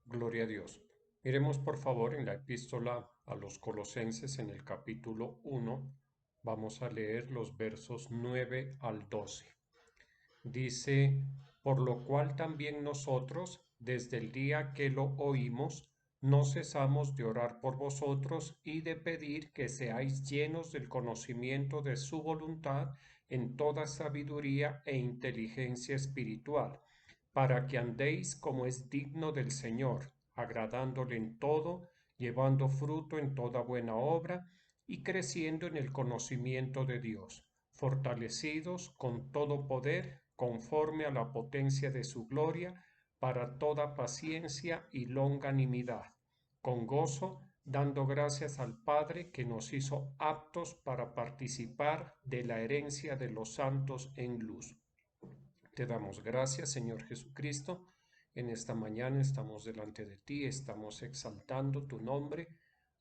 Gloria a Dios. Miremos por favor en la epístola a los Colosenses en el capítulo 1. Vamos a leer los versos 9 al 12. Dice, por lo cual también nosotros, desde el día que lo oímos, no cesamos de orar por vosotros y de pedir que seáis llenos del conocimiento de su voluntad en toda sabiduría e inteligencia espiritual, para que andéis como es digno del Señor, agradándole en todo, llevando fruto en toda buena obra y creciendo en el conocimiento de Dios, fortalecidos con todo poder conforme a la potencia de su gloria, para toda paciencia y longanimidad, con gozo, dando gracias al Padre que nos hizo aptos para participar de la herencia de los santos en luz. Te damos gracias, Señor Jesucristo. En esta mañana estamos delante de ti, estamos exaltando tu nombre,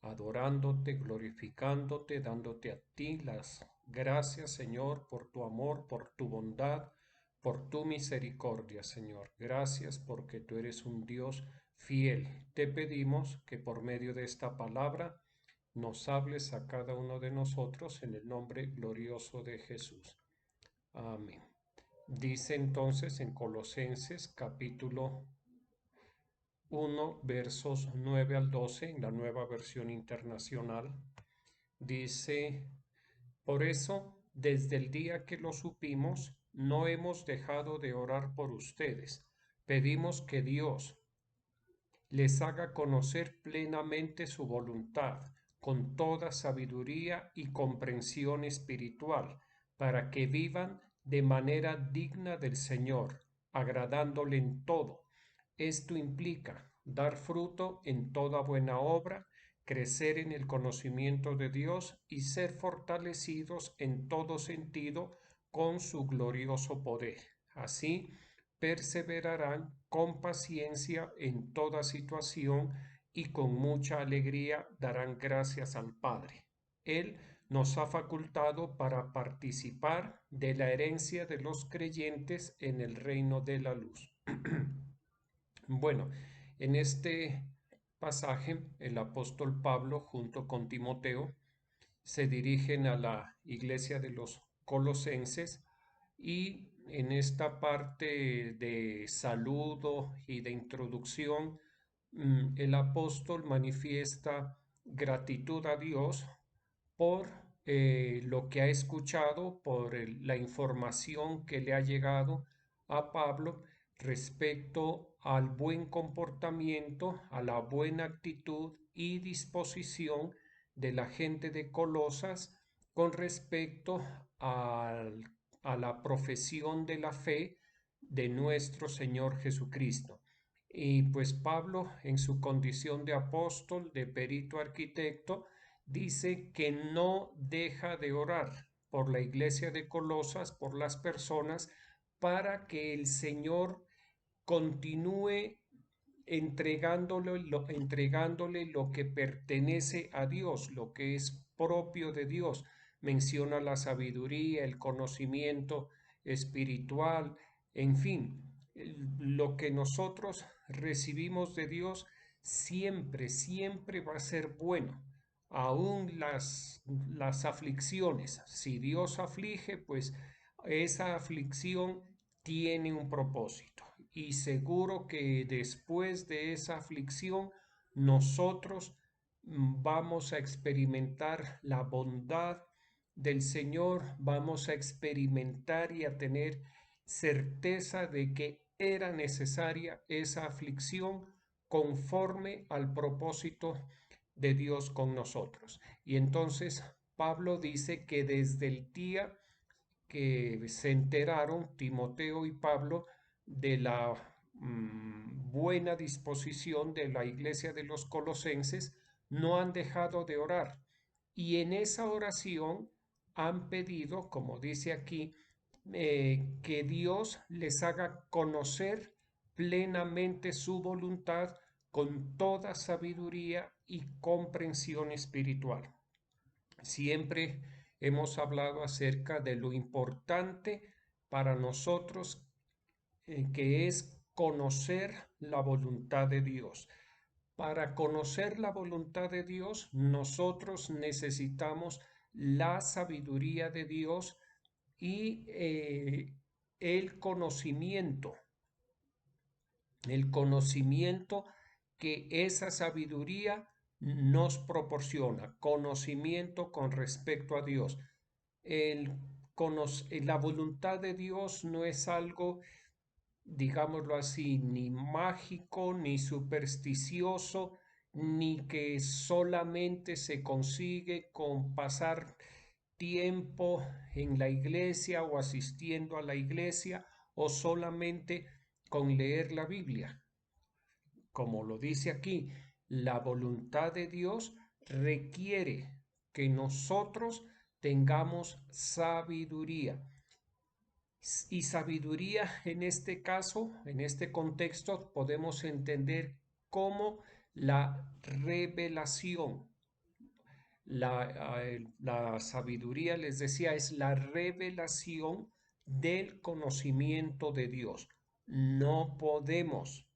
adorándote, glorificándote, dándote a ti las gracias, Señor, por tu amor, por tu bondad, por tu misericordia, Señor. Gracias porque tú eres un Dios fiel. Te pedimos que por medio de esta palabra nos hables a cada uno de nosotros en el nombre glorioso de Jesús. Amén. Dice entonces en Colosenses capítulo 1 versos 9 al 12 en la Nueva Versión Internacional, dice, por eso, desde el día que lo supimos, no hemos dejado de orar por ustedes. Pedimos que Dios les haga conocer plenamente su voluntad, con toda sabiduría y comprensión espiritual, para que vivan de manera digna del Señor, agradándole en todo. Esto implica dar fruto en toda buena obra, crecer en el conocimiento de Dios y ser fortalecidos en todo sentido con su glorioso poder. Así, perseverarán con paciencia en toda situación y con mucha alegría darán gracias al Padre. Él nos ha facultado para participar de la herencia de los creyentes en el reino de la luz. Bueno, en este pasaje el apóstol Pablo junto con Timoteo se dirigen a la iglesia de los colosenses y en esta parte de saludo y de introducción, el apóstol manifiesta gratitud a Dios por lo que ha escuchado, por la información que le ha llegado a Pablo respecto al buen comportamiento, a la buena actitud y disposición de la gente de Colosas con respecto a la profesión de la fe de nuestro Señor Jesucristo. Y pues Pablo, en su condición de apóstol, de perito arquitecto, dice que no deja de orar por la iglesia de Colosas, por las personas, para que el Señor continúe entregándole lo que pertenece a Dios, lo que es propio de Dios. Menciona la sabiduría, el conocimiento espiritual, en fin, lo que nosotros recibimos de Dios siempre, siempre va a ser bueno. Aún las aflicciones, si Dios aflige, pues esa aflicción tiene un propósito y seguro que después de esa aflicción nosotros vamos a experimentar la bondad del Señor, vamos a experimentar y a tener certeza de que era necesaria esa aflicción conforme al propósito de Dios con nosotros. Y entonces Pablo dice que desde el día que se enteraron Timoteo y Pablo de la buena disposición de la iglesia de los colosenses, no han dejado de orar. Y en esa oración han pedido, como dice aquí, que Dios les haga conocer plenamente su voluntad con toda sabiduría y comprensión espiritual. Siempre hemos hablado acerca de lo importante para nosotros que es conocer la voluntad de Dios. Para conocer la voluntad de Dios, nosotros necesitamos la sabiduría de Dios y el conocimiento que esa sabiduría nos proporciona, conocimiento con respecto a Dios. La voluntad de Dios no es algo, digámoslo así, ni mágico, ni supersticioso, ni que solamente se consigue con pasar tiempo en la iglesia o asistiendo a la iglesia o solamente con leer la Biblia. Como lo dice aquí, la voluntad de Dios requiere que nosotros tengamos sabiduría. Y sabiduría en este caso, en este contexto, podemos entender como la revelación. La sabiduría, les decía, es la revelación del conocimiento de Dios. No podemos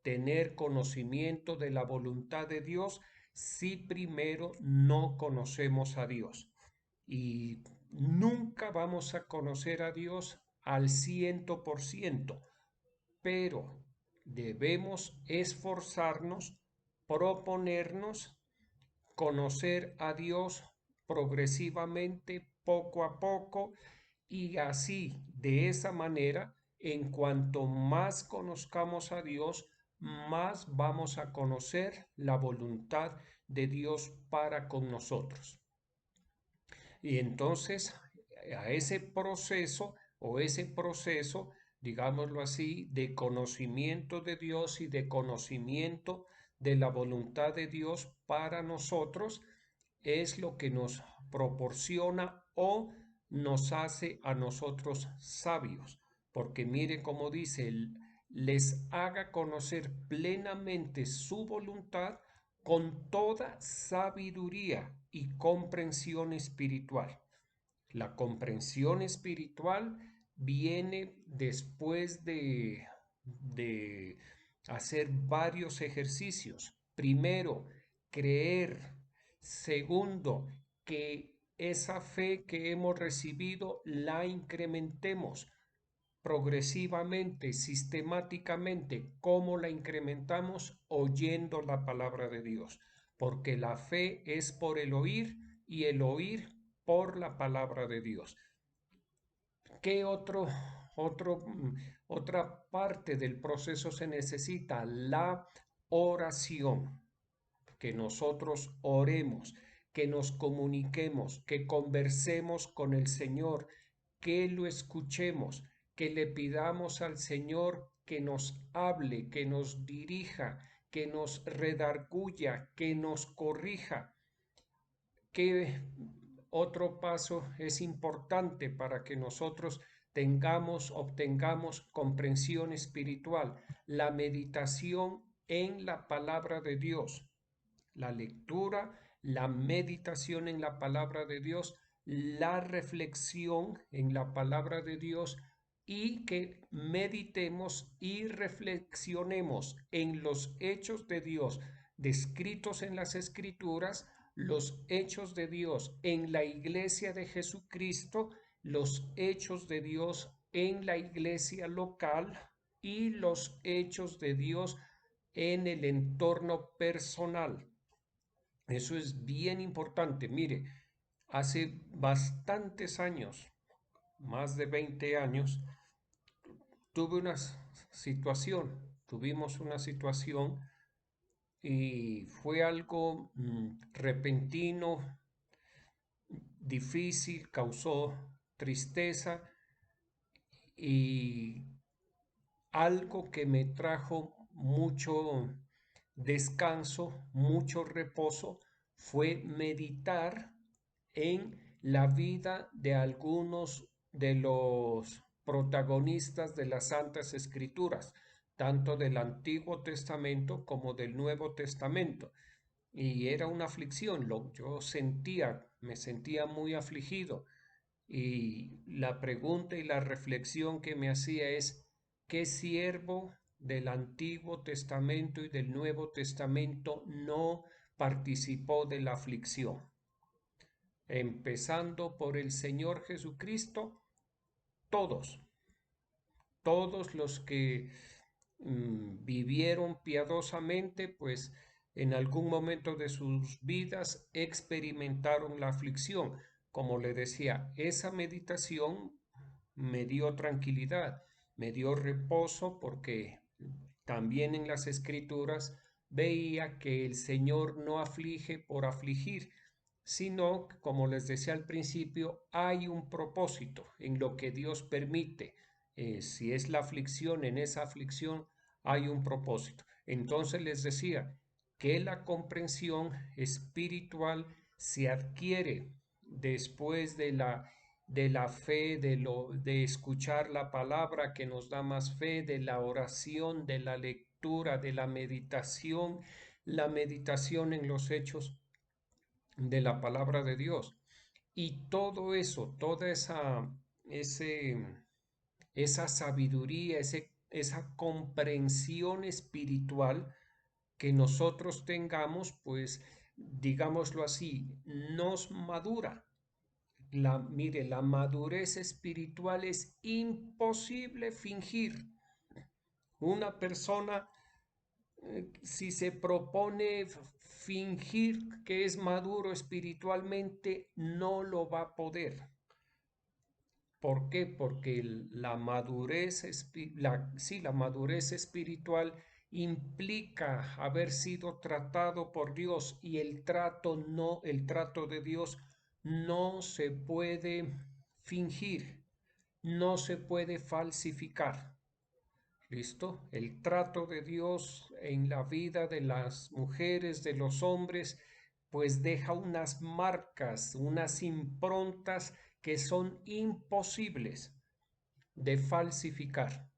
tener conocimiento de la voluntad de Dios si primero no conocemos a Dios. Y nunca vamos a conocer a Dios al 100%, pero debemos esforzarnos, proponernos conocer a Dios progresivamente, poco a poco, y así, de esa manera, en cuanto más conozcamos a Dios, más vamos a conocer la voluntad de Dios para con nosotros. Y entonces a ese proceso digámoslo así, de conocimiento de Dios y de conocimiento de la voluntad de Dios para nosotros, es lo que nos proporciona o nos hace a nosotros sabios. Porque mire cómo dice, les haga conocer plenamente su voluntad con toda sabiduría y comprensión espiritual. La comprensión espiritual viene después de hacer varios ejercicios. Primero, creer. Segundo, que esa fe que hemos recibido la incrementemos progresivamente, sistemáticamente. ¿Cómo la incrementamos? Oyendo la palabra de Dios, porque la fe es por el oír y el oír por la palabra de Dios. ¿Qué otra parte del proceso se necesita? La oración, que nosotros oremos, que nos comuniquemos, que conversemos con el Señor, que lo escuchemos, que le pidamos al Señor que nos hable, que nos dirija, que nos redarguya, que nos corrija. ¿Qué otro paso es importante para que nosotros obtengamos comprensión espiritual? La meditación en la palabra de Dios. La lectura, la meditación en la palabra de Dios, la reflexión en la palabra de Dios y que meditemos y reflexionemos en los hechos de Dios descritos en las Escrituras, los hechos de Dios en la iglesia de Jesucristo, los hechos de Dios en la iglesia local y los hechos de Dios en el entorno personal. Eso es bien importante. Mire, hace bastantes años, más de 20 años, tuvimos una situación y fue algo repentino, difícil, causó tristeza y algo que me trajo mucho descanso, mucho reposo, fue meditar en la vida de algunos de los protagonistas de las Santas Escrituras, tanto del Antiguo Testamento como del Nuevo Testamento. Y era una aflicción, yo me sentía muy afligido. Y la pregunta y la reflexión que me hacía es, ¿qué siervo del Antiguo Testamento y del Nuevo Testamento no participó de la aflicción. Empezando por el Señor Jesucristo, todos los que vivieron piadosamente, pues en algún momento de sus vidas experimentaron la aflicción. Como le decía, esa meditación me dio tranquilidad, me dio reposo, porque también en las Escrituras veía que el Señor no aflige por afligir, sino, como les decía al principio, hay un propósito en lo que Dios permite. Si es la aflicción, en esa aflicción hay un propósito. Entonces les decía que la comprensión espiritual se adquiere después de la fe, de escuchar la palabra que nos da más fe, de la oración, de la lectura, de la meditación en los hechos de la palabra de Dios. Y todo eso, ese, esa sabiduría, esa comprensión espiritual que nosotros tengamos, pues digámoslo así, nos madura. Mire, la madurez espiritual es imposible fingir. Una persona, si se propone fingir que es maduro espiritualmente, no lo va a poder. ¿Por qué? Porque la madurez, la madurez espiritual implica haber sido tratado por Dios, y el trato de Dios no se puede fingir, no se puede falsificar. ¿Listo? El trato de Dios en la vida de las mujeres, de los hombres, pues deja unas marcas, unas improntas que son imposibles de falsificar.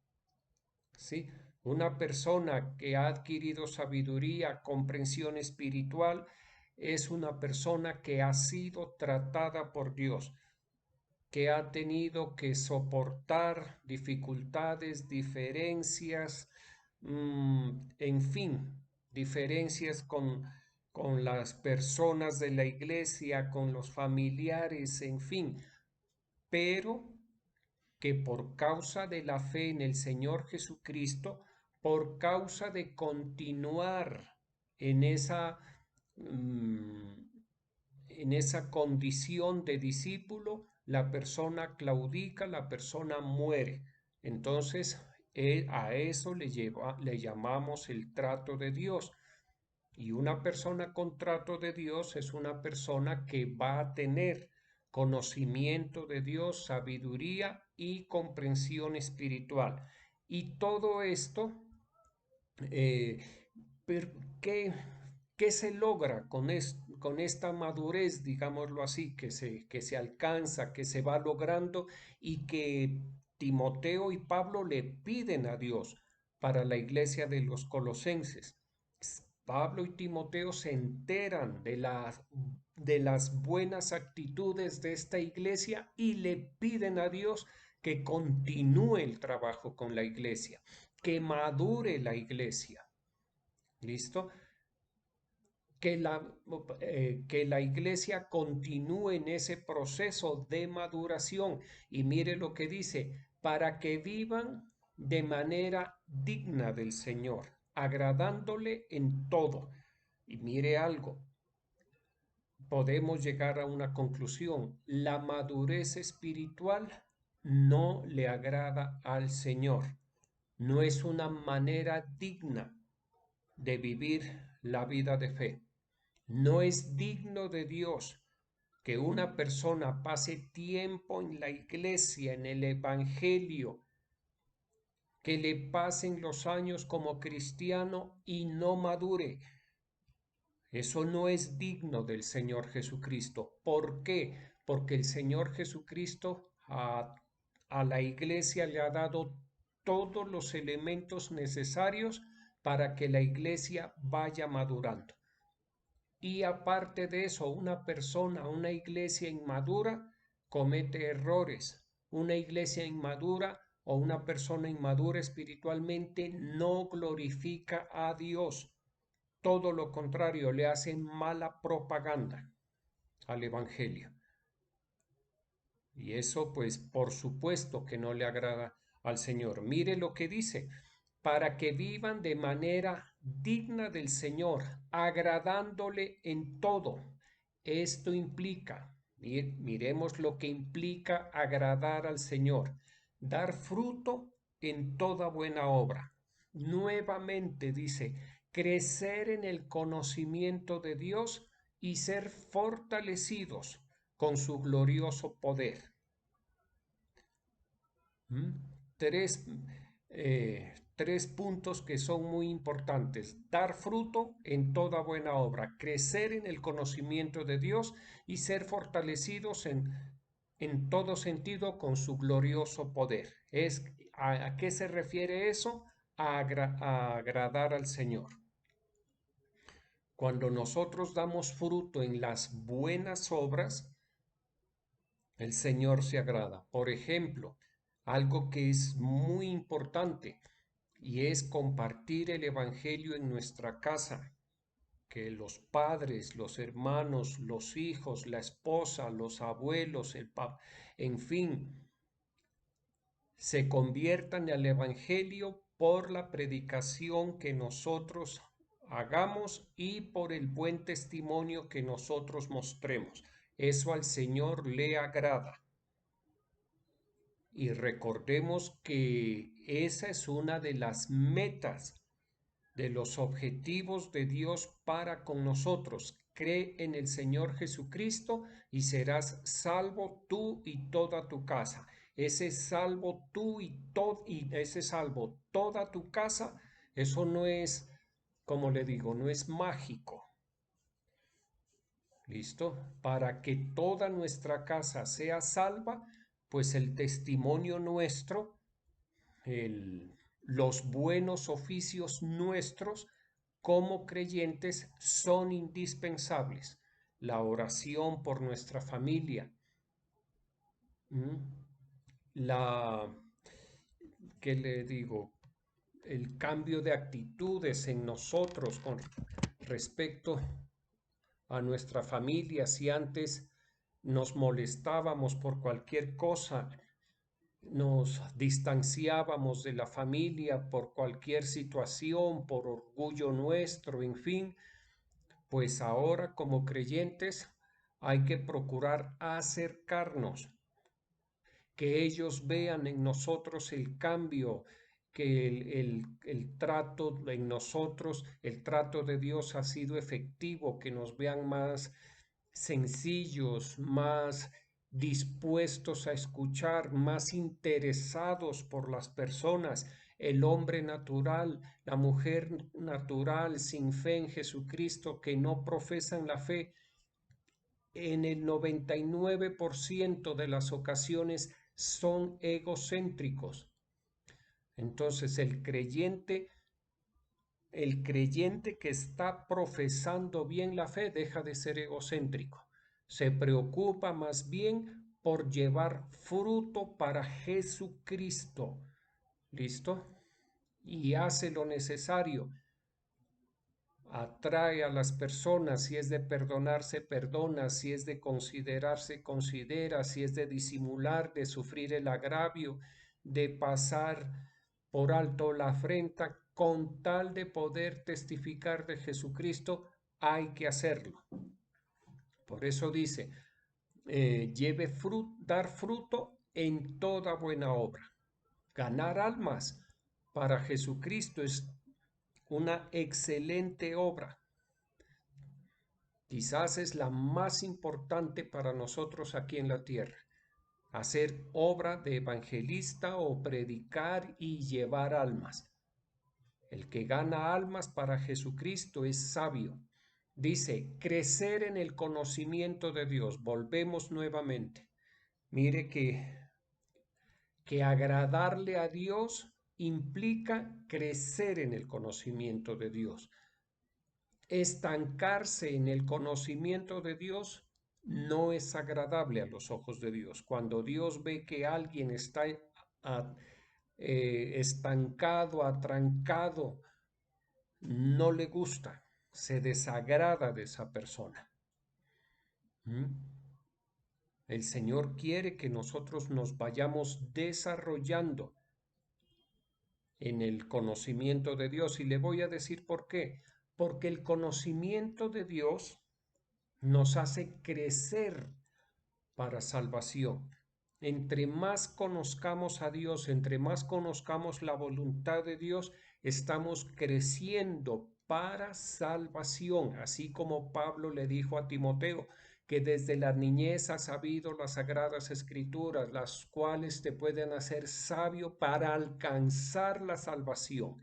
¿Sí? Una persona que ha adquirido sabiduría, comprensión espiritual, es una persona que ha sido tratada por Dios, que ha tenido que soportar dificultades, diferencias, en fin, diferencias con las personas de la iglesia, con los familiares, en fin, pero que por causa de la fe en el Señor Jesucristo, por causa de continuar en mm, en esa condición de discípulo, la persona claudica, la persona muere. Entonces, a eso le llamamos el trato de Dios. Y una persona con trato de Dios es una persona que va a tener conocimiento de Dios, sabiduría y comprensión espiritual. Y todo esto, eh, ¿qué, qué se logra con esta madurez, digámoslo así, que se alcanza, que se va logrando, y que Timoteo y Pablo le piden a Dios para la iglesia de los colosenses? Pablo y Timoteo se enteran de las buenas actitudes de esta iglesia y le piden a Dios que continúe el trabajo con la iglesia, que madure la iglesia. ¿Listo? Que que la iglesia continúe en ese proceso de maduración. Y mire lo que dice: para que vivan de manera digna del Señor, agradándole en todo. Y mire algo, podemos llegar a una conclusión: la madurez espiritual no le agrada al Señor, no es una manera digna de vivir la vida de fe. No es digno de Dios que una persona pase tiempo en la iglesia, en el evangelio, que le pasen los años como cristiano y no madure. Eso no es digno del Señor Jesucristo. ¿Por qué? Porque el Señor Jesucristo a la iglesia le ha dado todos los elementos necesarios para que la iglesia vaya madurando. Y aparte de eso, una iglesia inmadura comete errores. Una iglesia inmadura o una persona inmadura espiritualmente no glorifica a Dios. Todo lo contrario, le hacen mala propaganda al Evangelio. Y eso, pues, por supuesto que no le agrada al Señor. Mire lo que dice, para que vivan de manera digna del Señor, agradándole en todo. Esto implica, miremos lo que implica agradar al Señor, dar fruto en toda buena obra. Nuevamente dice, crecer en el conocimiento de Dios y ser fortalecidos con su glorioso poder. ¿Mm? Tres, tres puntos que son muy importantes. Dar fruto en toda buena obra, crecer en el conocimiento de Dios y ser fortalecidos en todo sentido con su glorioso poder. ¿A qué se refiere eso? A agradar al Señor. Cuando nosotros damos fruto en las buenas obras, el Señor se agrada. Por ejemplo, algo que es muy importante y es compartir el Evangelio en nuestra casa, que los padres, los hermanos, los hijos, la esposa, los abuelos, en fin, se conviertan al Evangelio por la predicación que nosotros hagamos y por el buen testimonio que nosotros mostremos. Eso al Señor le agrada. Y recordemos que esa es una de las metas, de los objetivos de Dios para con nosotros. Cree en el Señor Jesucristo y serás salvo tú y toda tu casa. Ese salvo tú y ese salvo toda tu casa, eso no es, como le digo, no es mágico. ¿Listo? Para que toda nuestra casa sea salva, pues el testimonio nuestro, los buenos oficios nuestros como creyentes son indispensables. La oración por nuestra familia, la, ¿qué le digo? El cambio de actitudes en nosotros con respecto a nuestra familia. Si antes nos molestábamos por cualquier cosa, nos distanciábamos de la familia por cualquier situación, por orgullo nuestro, en fin, pues ahora como creyentes hay que procurar acercarnos, que ellos vean en nosotros el cambio, que el trato en nosotros, el trato de Dios ha sido efectivo, que nos vean más sencillos, más dispuestos a escuchar, más interesados por las personas, el hombre natural, la mujer natural, sin fe en Jesucristo, que no profesan la fe, en el 99% de las ocasiones son egocéntricos. Entonces el creyente que está profesando bien la fe deja de ser egocéntrico. Se preocupa más bien por llevar fruto para Jesucristo. ¿Listo? Y hace lo necesario. Atrae a las personas, si es de perdonarse, perdona, si es de considerarse, considera, si es de disimular, de sufrir el agravio, de pasar por alto la afrenta, con tal de poder testificar de Jesucristo, hay que hacerlo. Por eso dice, dar fruto en toda buena obra. Ganar almas para Jesucristo es una excelente obra. Quizás es la más importante para nosotros aquí en la tierra. Hacer obra de evangelista o predicar y llevar almas. El que gana almas para Jesucristo es sabio. Dice, crecer en el conocimiento de Dios. Volvemos nuevamente. Mire que agradarle a Dios implica crecer en el conocimiento de Dios. Estancarse en el conocimiento de Dios no es agradable a los ojos de Dios. Cuando Dios ve que alguien está estancado, atrancado, no le gusta, se desagrada de esa persona. ¿Mm? El Señor quiere que nosotros nos vayamos desarrollando en el conocimiento de Dios. Y le voy a decir por qué. Porque el conocimiento de Dios nos hace crecer para salvación. Entre más conozcamos a Dios, entre más conozcamos la voluntad de Dios, estamos creciendo para salvación, así como Pablo le dijo a Timoteo, que desde la niñez ha sabido las sagradas escrituras, las cuales te pueden hacer sabio para alcanzar la salvación.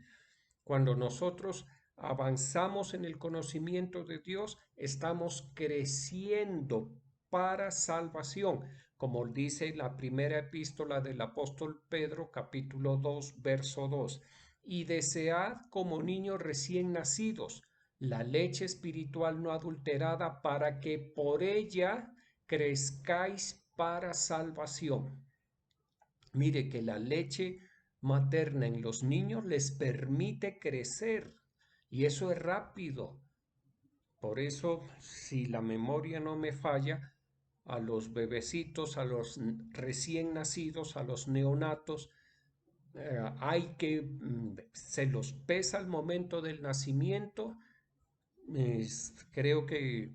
Cuando nosotros avanzamos en el conocimiento de Dios, estamos creciendo para salvación, como dice la primera epístola del apóstol Pedro, capítulo 2, verso 2. Y desead como niños recién nacidos la leche espiritual no adulterada para que por ella crezcáis para salvación. Mire que la leche materna en los niños les permite crecer y eso es rápido. Por eso, si la memoria no me falla, a los bebecitos, a los recién nacidos, a los neonatos, se los pesa al momento del nacimiento, creo que,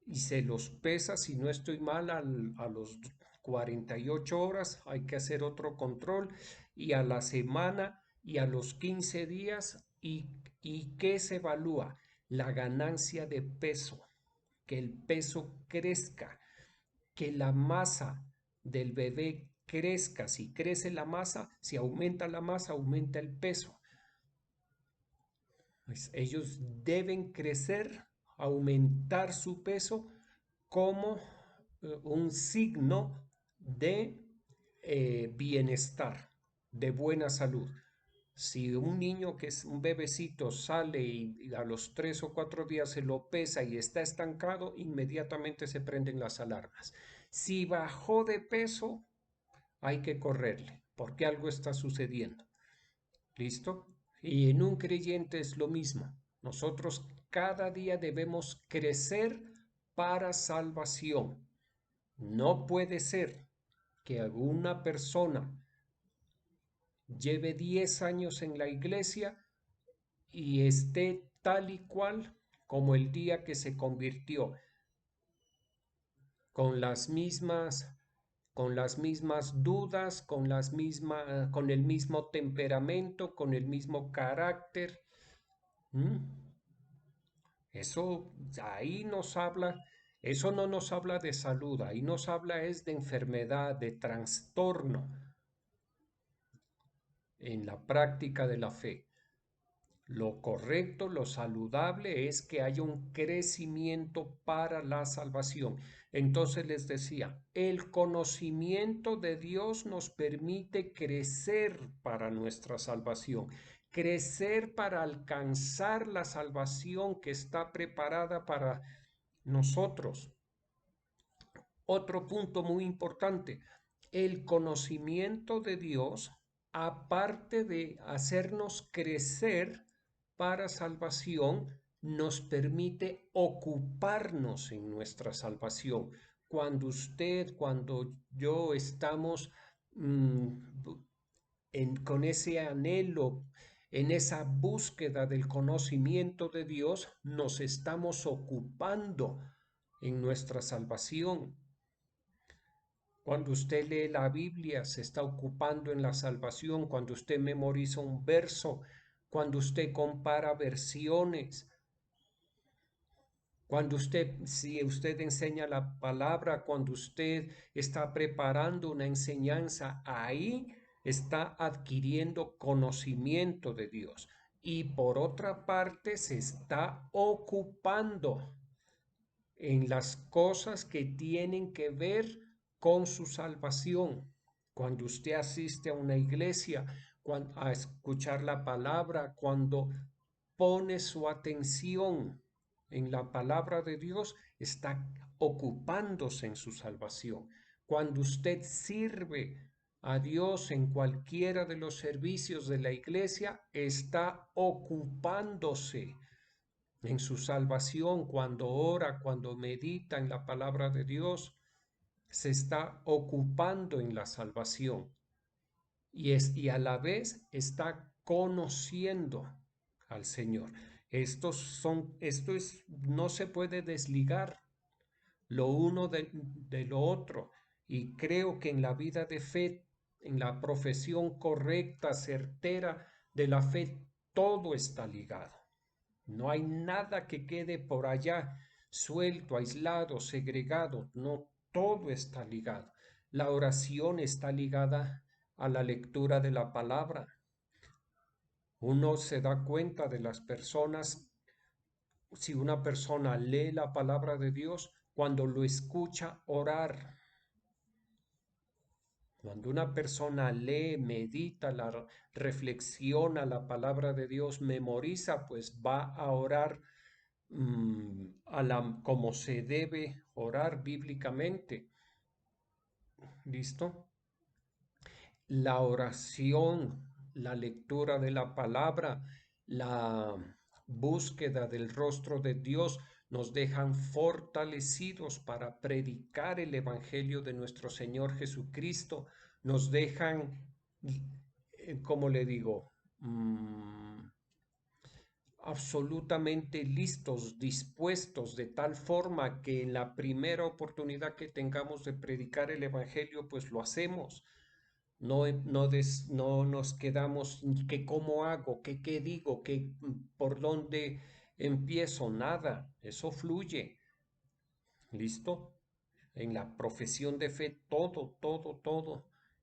y se los pesa, si no estoy mal, a los 48 horas hay que hacer otro control, y a la semana y a los 15 días, y ¿qué se evalúa? La ganancia de peso, que el peso crezca, que la masa del bebé crezca. Si crece la masa, si aumenta la masa, aumenta el peso. Pues ellos deben crecer, aumentar su peso como un signo de bienestar, de buena salud. Si un niño que es un bebecito sale y a los 3 o 4 días se lo pesa y está estancado, inmediatamente se prenden las alarmas. Si bajó de peso, hay que correrle, porque algo está sucediendo. ¿Listo? Y en un creyente es lo mismo. Nosotros cada día debemos crecer para salvación. No puede ser que alguna persona lleve 10 años en la iglesia y esté tal y cual como el día que se convirtió, con las mismas dudas, con el mismo temperamento, con el mismo carácter. ¿Mm? Eso ahí nos habla, eso no nos habla de salud, ahí nos habla es de enfermedad, de trastorno en la práctica de la fe. Lo correcto, lo saludable es que haya un crecimiento para la salvación. Entonces les decía, el conocimiento de Dios nos permite crecer para nuestra salvación, crecer para alcanzar la salvación que está preparada para nosotros. Otro punto muy importante, el conocimiento de Dios, aparte de hacernos crecer para salvación, nos permite ocuparnos en nuestra salvación. Cuando yo estamos con ese anhelo, en esa búsqueda del conocimiento de Dios, nos estamos ocupando en nuestra salvación. Cuando usted lee la Biblia, se está ocupando en la salvación. Cuando usted memoriza un verso, cuando usted compara versiones, si usted enseña la palabra, cuando usted está preparando una enseñanza, ahí está adquiriendo conocimiento de Dios. Y por otra parte, se está ocupando en las cosas que tienen que ver con su salvación. Cuando usted asiste a una iglesia, a escuchar la palabra, cuando pone su atención en la palabra de Dios, está ocupándose en su salvación. Cuando usted sirve, a Dios en cualquiera de los servicios de la iglesia, está ocupándose en su salvación, cuando ora, cuando medita en la palabra de Dios, se está ocupando en la salvación y a la vez está conociendo al Señor. Esto es, no se puede desligar lo uno de lo otro. Y creo que en la vida de fe, en la profesión correcta, certera de la fe, todo está ligado. No hay nada que quede por allá suelto, aislado, segregado. No, todo está ligado. La oración está ligada a la lectura de la palabra. Uno se da cuenta de las personas, si una persona lee la palabra de Dios, cuando lo escucha orar. Cuando una persona lee, medita, reflexiona la palabra de Dios, memoriza, pues va a orar como se debe orar bíblicamente. ¿Listo? La oración, la lectura de la palabra, la búsqueda del rostro de Dios nos dejan fortalecidos para predicar el Evangelio de nuestro Señor Jesucristo, nos dejan, ¿cómo le digo? Absolutamente listos, dispuestos, de tal forma que en la primera oportunidad que tengamos de predicar el Evangelio, pues lo hacemos. No nos quedamos que cómo hago, que qué digo, que por dónde empiezo, nada, eso fluye. ¿Listo? En la profesión de fe todo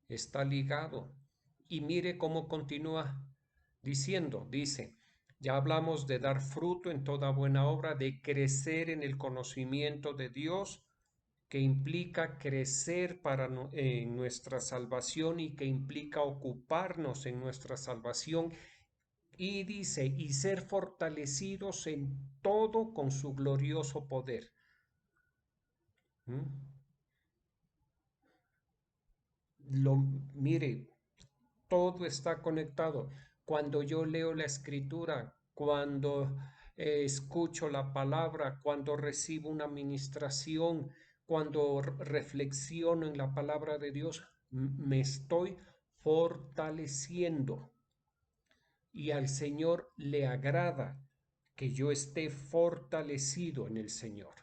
está ligado. Y mire cómo continúa diciendo, dice, ya hablamos de dar fruto en toda buena obra, de crecer en el conocimiento de Dios, que implica crecer en nuestra salvación y que implica ocuparnos en nuestra salvación. Y dice, y ser fortalecidos en todo con su glorioso poder. ¿Mm? Mire, todo está conectado. Cuando yo leo la escritura, cuando escucho la palabra, cuando recibo una administración, cuando reflexiono en la palabra de Dios, me estoy fortaleciendo. Y al Señor le agrada que yo esté fortalecido en el Señor,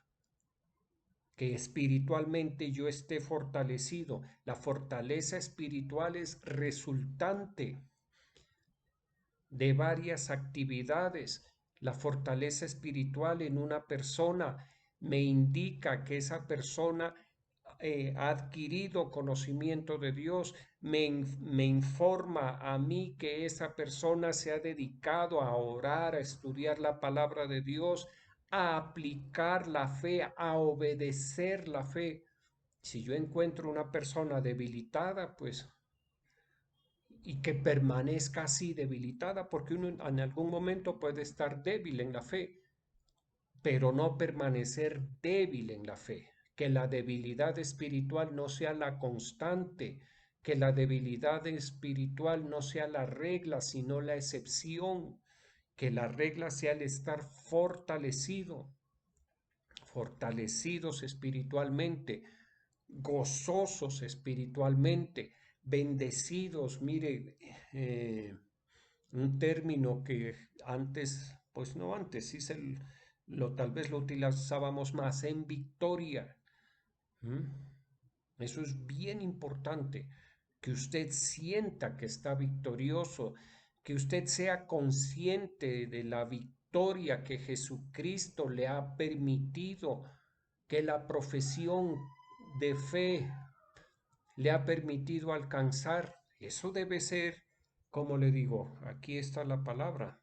que espiritualmente yo esté fortalecido. La fortaleza espiritual es resultante de varias actividades. La fortaleza espiritual en una persona me indica que esa persona ha adquirido conocimiento de Dios, me informa a mí que esa persona se ha dedicado a orar, a estudiar la palabra de Dios, a aplicar la fe, a obedecer la fe. Si yo encuentro una persona debilitada, pues y que permanezca así debilitada, porque uno en algún momento puede estar débil en la fe, pero no permanecer débil en la fe, que la debilidad espiritual no sea la constante, que la debilidad espiritual no sea la regla, sino la excepción, que la regla sea el estar fortalecidos espiritualmente, gozosos espiritualmente, bendecidos. Mire, un término que antes, pues no antes, sí tal vez lo utilizábamos más, en victoria. ¿Mm? Eso es bien importante, que usted sienta que está victorioso, que usted sea consciente de la victoria que Jesucristo le ha permitido, que la profesión de fe le ha permitido alcanzar. Eso debe ser, como le digo, aquí está la palabra.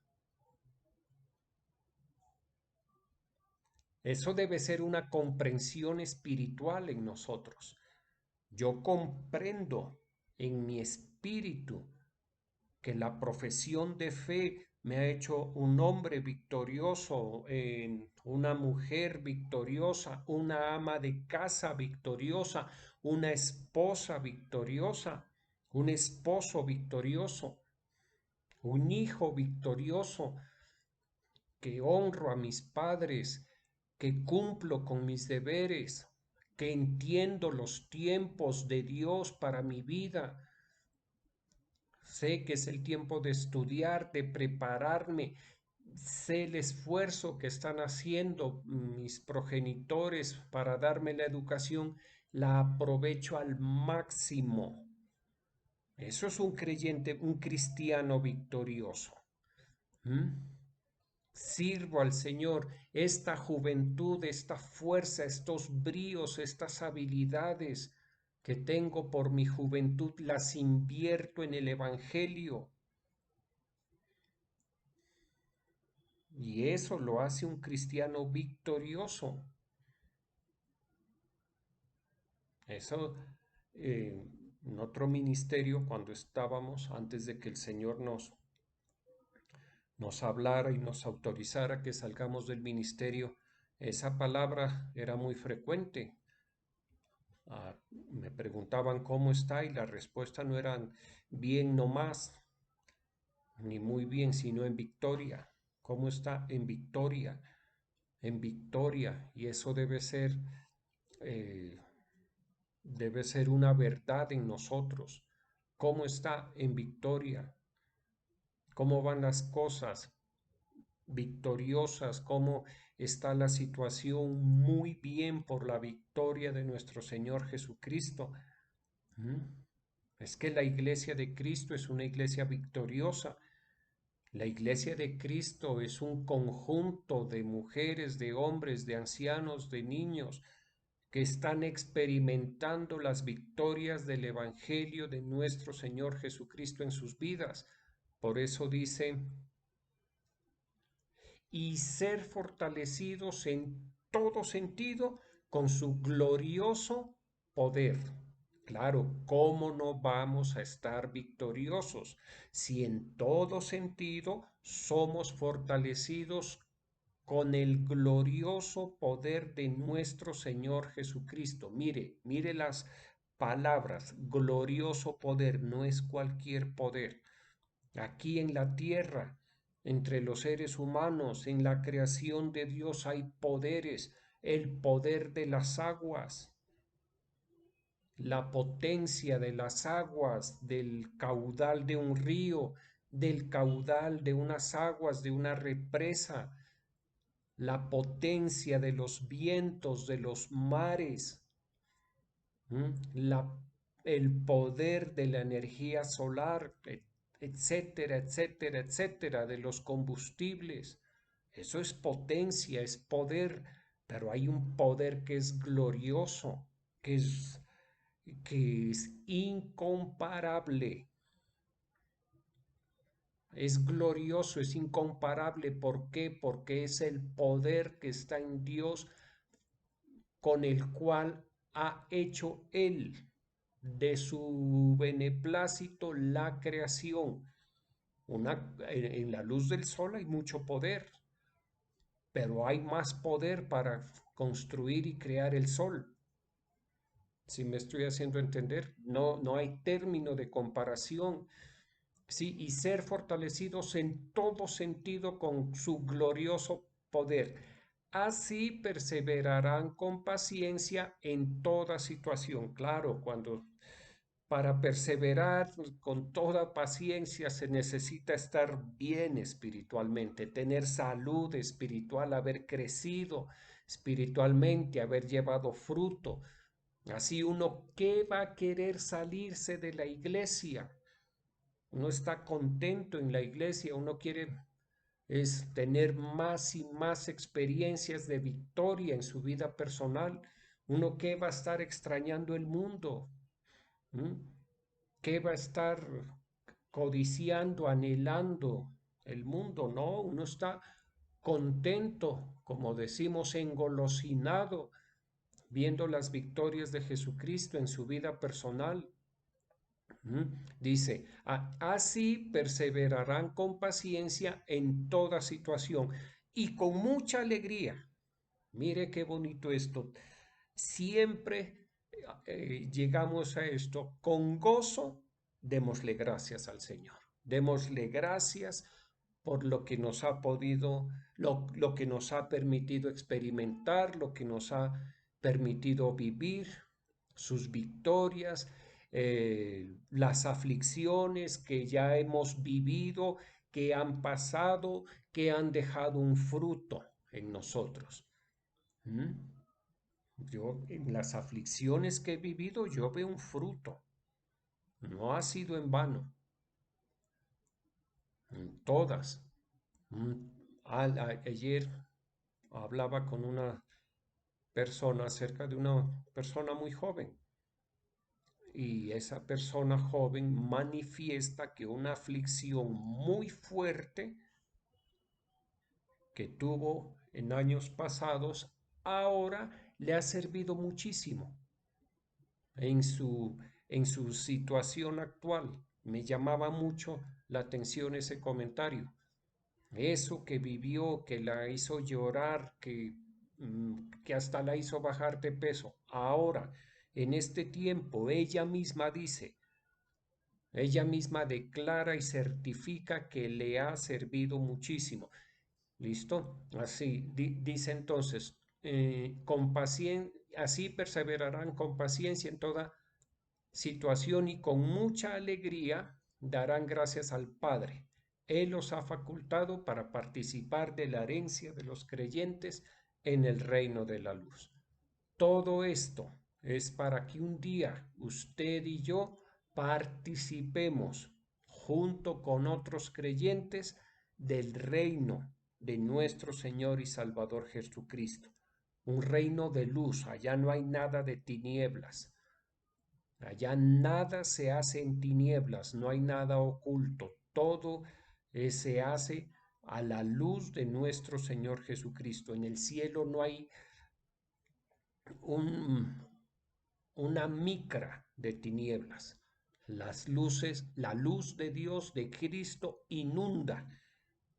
Eso debe ser una comprensión espiritual en nosotros. Yo comprendo en mi espíritu que la profesión de fe me ha hecho un hombre victorioso, una mujer victoriosa, una ama de casa victoriosa, una esposa victoriosa, un esposo victorioso, un hijo victorioso, que honro a mis padres, que cumplo con mis deberes, que entiendo los tiempos de Dios para mi vida. Sé que es el tiempo de estudiar, de prepararme. Sé el esfuerzo que están haciendo mis progenitores para darme la educación. La aprovecho al máximo. Eso es un creyente, un cristiano victorioso. ¿Mm? Sirvo al Señor, esta juventud, esta fuerza, estos bríos, estas habilidades que tengo por mi juventud, las invierto en el Evangelio. Y eso lo hace un cristiano victorioso. Eso, en otro ministerio, cuando estábamos, antes de que el Señor nos hablara y nos autorizara que salgamos del ministerio, esa palabra era muy frecuente. Me preguntaban cómo está y la respuesta no era bien nomás, ni muy bien, sino en victoria. ¿Cómo está? En victoria, en victoria. Y eso eh, debe ser una verdad en nosotros. ¿Cómo está? En victoria. ¿Cómo van las cosas? Victoriosas, cómo está la situación muy bien por la victoria de nuestro Señor Jesucristo. ¿Mm? Es que la iglesia de Cristo es una iglesia victoriosa. La iglesia de Cristo es un conjunto de mujeres, de hombres, de ancianos, de niños que están experimentando las victorias del Evangelio de nuestro Señor Jesucristo en sus vidas. Por eso dice, y ser fortalecidos en todo sentido con su glorioso poder. Claro, ¿cómo no vamos a estar victoriosos si en todo sentido somos fortalecidos con el glorioso poder de nuestro Señor Jesucristo? Mire, mire las palabras, glorioso poder, no es cualquier poder. Aquí en la tierra, entre los seres humanos, en la creación de Dios hay poderes, el poder de las aguas, la potencia de las aguas, del caudal de un río, del caudal de unas aguas, de una represa, la potencia de los vientos, de los mares, la, el poder de la energía solar, etcétera, etcétera, etcétera, de los combustibles. Eso es potencia, es poder, pero hay un poder que es glorioso, que es incomparable. Es glorioso, es incomparable. ¿Por qué? Porque es el poder que está en Dios con el cual ha hecho Él de su beneplácito la creación. En la luz del sol hay mucho poder, pero hay más poder para construir y crear el sol. Si me estoy haciendo entender, no hay término de comparación. Sí, y ser fortalecidos en todo sentido con su glorioso poder. Así perseverarán con paciencia en toda situación. Claro, cuando para perseverar con toda paciencia se necesita estar bien espiritualmente, tener salud espiritual, haber crecido espiritualmente, haber llevado fruto. Así uno, ¿qué va a querer salirse de la iglesia? Uno está contento en la iglesia, uno quiere es tener más y más experiencias de victoria en su vida personal. Uno que va a estar extrañando el mundo, ¿m? Que va a estar codiciando, anhelando el mundo, no, uno está contento, como decimos, engolosinado, viendo las victorias de Jesucristo en su vida personal. Dice, así perseverarán con paciencia en toda situación y con mucha alegría. Mire qué bonito esto. Siempre llegamos a esto con gozo démosle gracias al Señor. Démosle gracias por lo que nos ha podido, lo que nos ha permitido experimentar, lo que nos ha permitido vivir, sus victorias, las aflicciones que ya hemos vivido, que han pasado, que han dejado un fruto en nosotros. ¿Mm? Yo en las aflicciones que he vivido, yo veo un fruto. No ha sido en vano. En todas. Mm, Ayer hablaba con una persona acerca de una persona muy joven y esa persona joven manifiesta que una aflicción muy fuerte que tuvo en años pasados ahora le ha servido muchísimo en su situación actual. Me llamaba mucho la atención ese comentario. Eso que vivió, que la hizo llorar, que hasta la hizo bajar de peso. Ahora, en este tiempo, ella misma dice, ella misma declara y certifica que le ha servido muchísimo. ¿Listo? Así dice entonces, así perseverarán con paciencia en toda situación y con mucha alegría darán gracias al Padre. Él los ha facultado para participar de la herencia de los creyentes en el reino de la luz. Todo esto es para que un día usted y yo participemos junto con otros creyentes del reino de nuestro Señor y Salvador Jesucristo. Un reino de luz, allá no hay nada de tinieblas. Allá nada se hace en tinieblas, no hay nada oculto, todo se hace a la luz de nuestro Señor Jesucristo. En el cielo no hay un, una micra de tinieblas. Las luces, la luz de Dios, de Cristo, inunda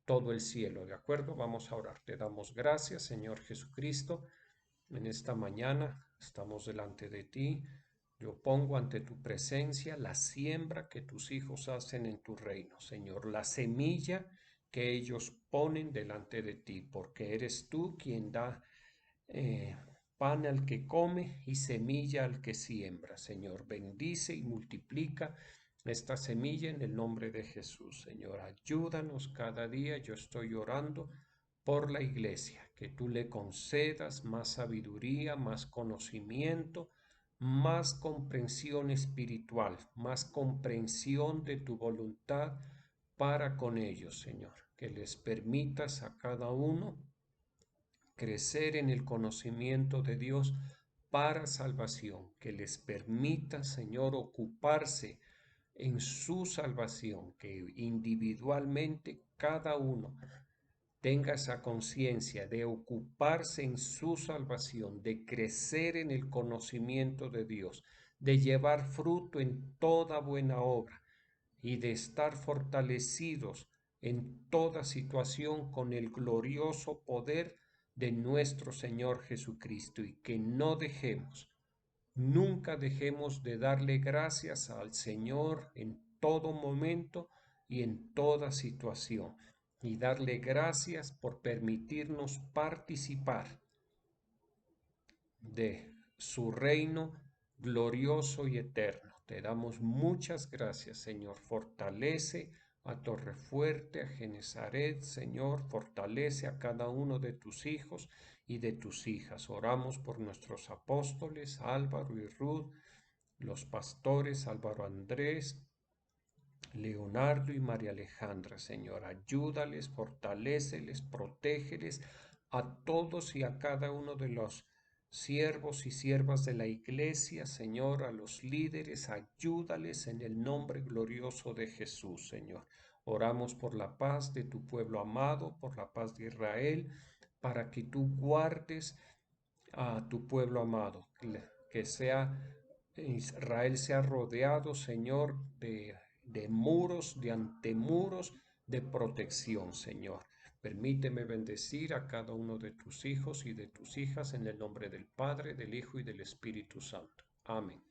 todo el cielo, ¿de acuerdo? Vamos a orar. Te damos gracias, Señor Jesucristo. En esta mañana estamos delante de ti. Yo pongo ante tu presencia la siembra que tus hijos hacen en tu reino, Señor, la semilla que ellos ponen delante de ti, porque eres tú quien da pan al que come y semilla al que siembra. Señor, bendice y multiplica esta semilla en el nombre de Jesús. Señor, ayúdanos cada día. Yo estoy orando por la iglesia, que tú le concedas más sabiduría, más conocimiento, más comprensión espiritual, más comprensión de tu voluntad para con ellos, Señor. Que les permitas a cada uno crecer en el conocimiento de Dios para salvación, que les permita, Señor, ocuparse en su salvación, que individualmente cada uno tenga esa conciencia de ocuparse en su salvación, de crecer en el conocimiento de Dios, de llevar fruto en toda buena obra y de estar fortalecidos en toda situación con el glorioso poder de nuestro Señor Jesucristo, y que no dejemos, nunca dejemos de darle gracias al Señor en todo momento y en toda situación, y darle gracias por permitirnos participar de su reino glorioso y eterno. Te damos muchas gracias, Señor. Fortalece a Torrefuerte, a Genezaret, Señor. Fortalece a cada uno de tus hijos y de tus hijas. Oramos por nuestros apóstoles, Álvaro y Ruth, los pastores, Álvaro Andrés, Leonardo y María Alejandra. Señor, ayúdales, fortaléceles, protégeles a todos y a cada uno de los siervos y siervas de la iglesia. Señor, a los líderes, ayúdales en el nombre glorioso de Jesús, Señor. Oramos por la paz de tu pueblo amado, por la paz de Israel, para que tú guardes a tu pueblo amado, que sea Israel sea rodeado, Señor, de muros, de antemuros, de protección, Señor. Permíteme bendecir a cada uno de tus hijos y de tus hijas en el nombre del Padre, del Hijo y del Espíritu Santo. Amén.